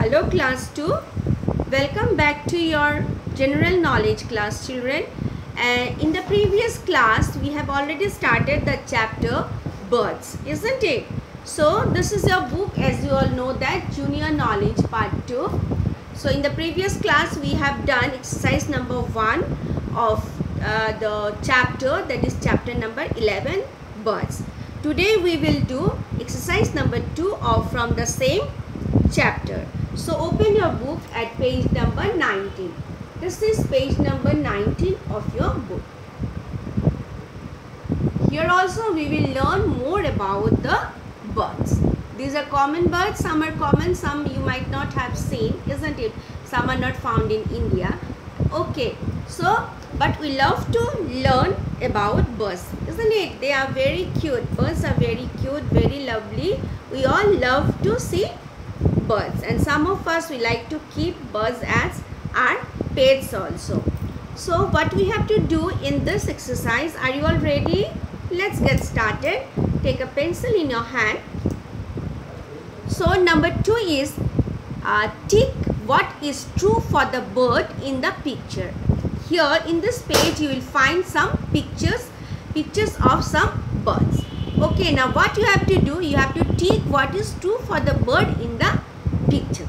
Hello class 2. Welcome back to your general knowledge class, children. In the previous class we have already started the chapter birds, isn't it? So this is your book, as you all know, that junior knowledge part 2. So in the previous class we have done exercise number 1 of the chapter, that is chapter number 11, birds. Today we will do exercise number 2 from the same chapter. So open your book at page number 19. This is page number 19 of your book. Here also we will learn more about the birds. These are common birds. Some are common, some you might not have seen, isn't it? Some are not found in India. Okay, so but we love to learn about birds, isn't it? They are very cute. Birds are very cute, very lovely. We all love to see birds, and some of us we like to keep birds as our pets also. So what we have to do in this exercise, are you all ready? Let's get started. Take a pencil in your hand. So number 2 is tick what is true for the bird in the picture. Here in this page you will find some pictures of some birds. Okay, now what you have to do, you have to tick what is true for the bird in the picture.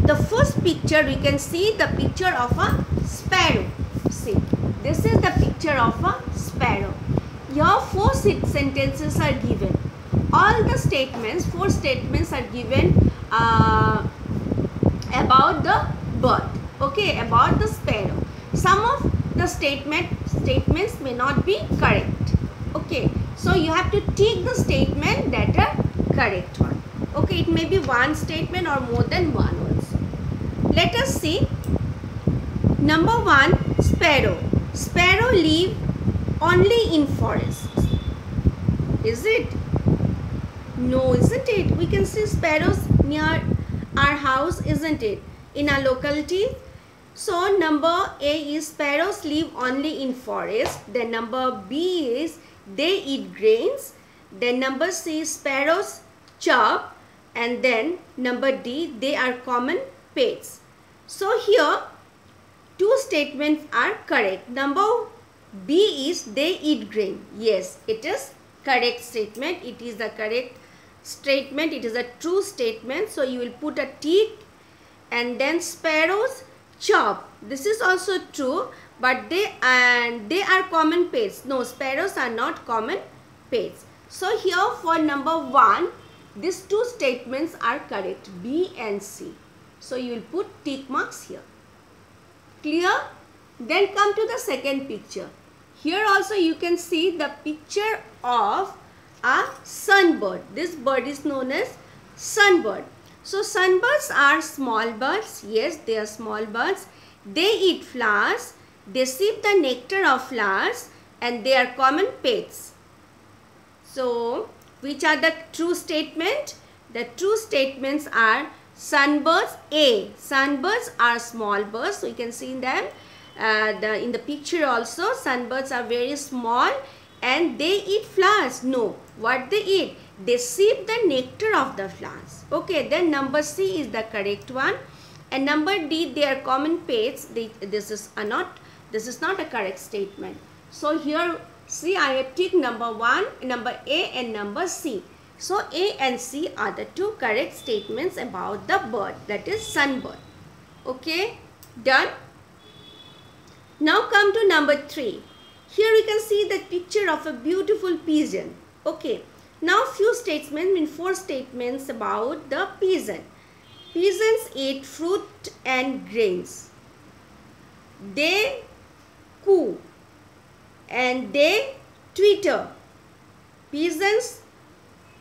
The first picture we can see the picture of a sparrow. See, this is the picture of a sparrow. Here 4 sentences are given. All the statements, 4 statements are given about the bird. Okay, about the sparrow. Some of the statements may not be correct. Okay, so you have to tick the statement that are correct one. Okay, it may be one statement or more than one also. Let us see. Number 1, sparrow. Sparrow live only in forests. Is it? No, isn't it? We can see sparrows near our house, isn't it? In our locality. So number A is sparrows live only in forest. Then number B is they eat grains. Then number C is sparrows chirp. And then number D, they are common pets. So here 2 statements are correct. Number B is they eat grain. Yes, it is correct statement. It is the correct statement. It is a true statement. So you will put a tick. And then sparrows chirp. This is also true, but they are common pets. No, sparrows are not common pets. So here for number 1, these 2 statements are correct, B and C. So you will put tick marks here. Clear? Then come to the second picture. Here also you can see the picture of a sunbird. This bird is known as sunbird. So sunbirds are small birds. Yes, they are small birds. They eat flowers. They sip the nectar of flowers, and they are common pets. So which are the true statement? The true statements are sunbirds. A. Sunbirds are small birds. So you can see them in the picture also. Sunbirds are very small and they eat flowers. No. What they eat? They sip the nectar of the flowers. Okay. Then number C is the correct one. And number D, they are common pets. This is not a correct statement. So here, see, I have ticked number 1, number A and number C. So A and C are the 2 correct statements about the bird, that is sunbird. Okay, done. Now come to number 3. Here we can see the picture of a beautiful pigeon. Okay, now few statements, 4 statements about the pigeon. Pigeons eat fruit and grains. They coo and they twitter. Pigeons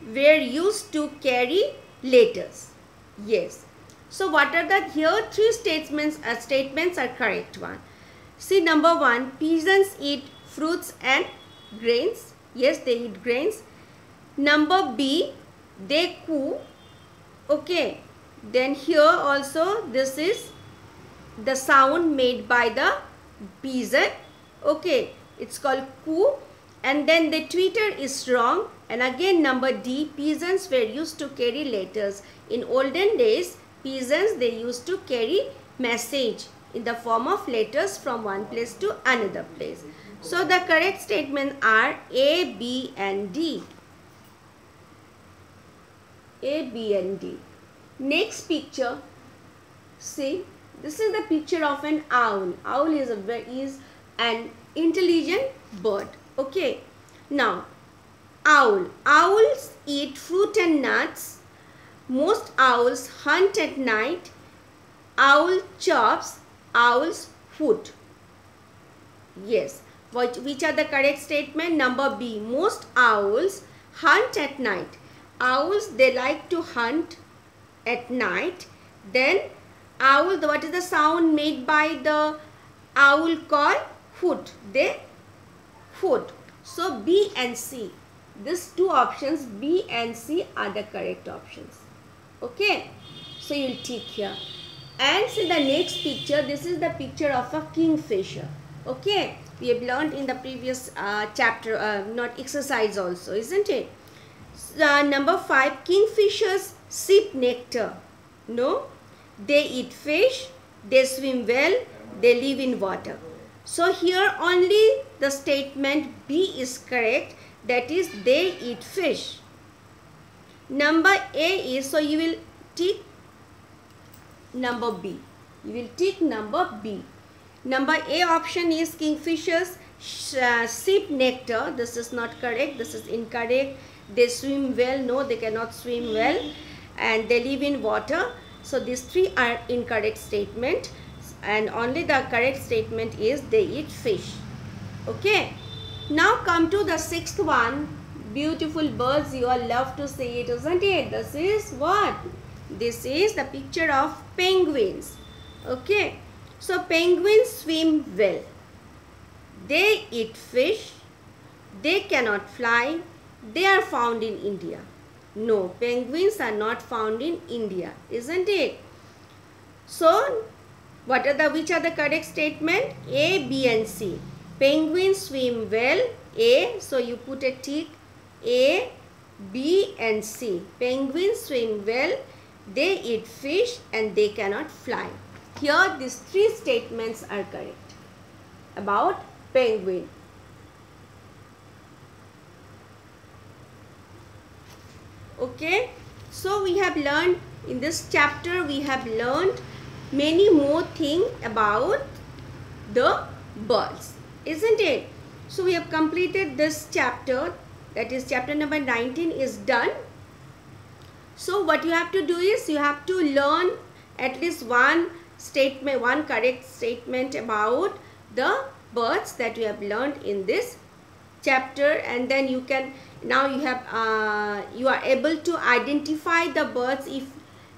were used to carry letters. Yes. So what are the here 3 statements are correct one. See number 1, pigeons eat fruits and grains. Yes, they eat grains. Number B, they coo. Okay. Then here also this is the sound made by the pigeon. Okay, it's called coo. And then the twitter is wrong. And again number D, pigeons were used to carry letters. In olden days, peasants, they used to carry message in the form of letters from one place to another place. So the correct statements are A, B and D. A, B and D. Next picture, see, this is the picture of an owl. Owl is an intelligent bird. Okay. Now, owl. Owls eat fruit and nuts. Most owls hunt at night. Owl chops owl's food. Yes. Which are the correct statement? Number B. Most owls hunt at night. Owls, they like to hunt at night. Then owl, what is the sound made by the owl call? Hoot. They food. So B and C. These two options, B and C, are the correct options. Okay. So you will tick here. And see the next picture. This is the picture of a kingfisher. Okay. We have learned in the previous chapter, not exercise also, isn't it? Number 5, kingfishers sip nectar. No, they eat fish, they swim well, they live in water. So here only the statement B is correct, that is they eat fish. Number A is, so you will tick number B. You will tick number B. Number A option is kingfishers sip nectar. This is not correct. This is incorrect. They swim well. No, they cannot swim well. And they live in water. So these three are incorrect statement. And only the correct statement is they eat fish. Okay. Now come to the sixth one. Beautiful birds. You all love to see it, isn't it? This is what? This is the picture of penguins. Okay. So penguins swim well. They eat fish. They cannot fly. They are found in India. No, penguins are not found in India, isn't it? So, which are the correct statement? A, B and C. Penguins swim well. A, so you put a tick. A, B and C. Penguins swim well. They eat fish and they cannot fly. Here these three statements are correct about penguin. Okay, so we have learned in this chapter, we have learned many more things about the birds, isn't it? So we have completed this chapter, that is chapter number 19 is done. So what you have to do is you have to learn at least one statement, one correct statement about the birds that you have learned in this chapter, and then you can now you are able to identify the birds. If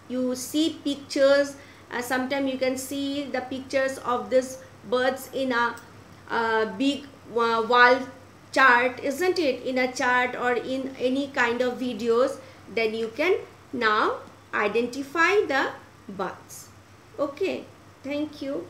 you see pictures, sometimes you can see the pictures of these birds in a big wall chart, isn't it? In a chart or in any kind of videos, then you can now identify the birds. Okay, thank you.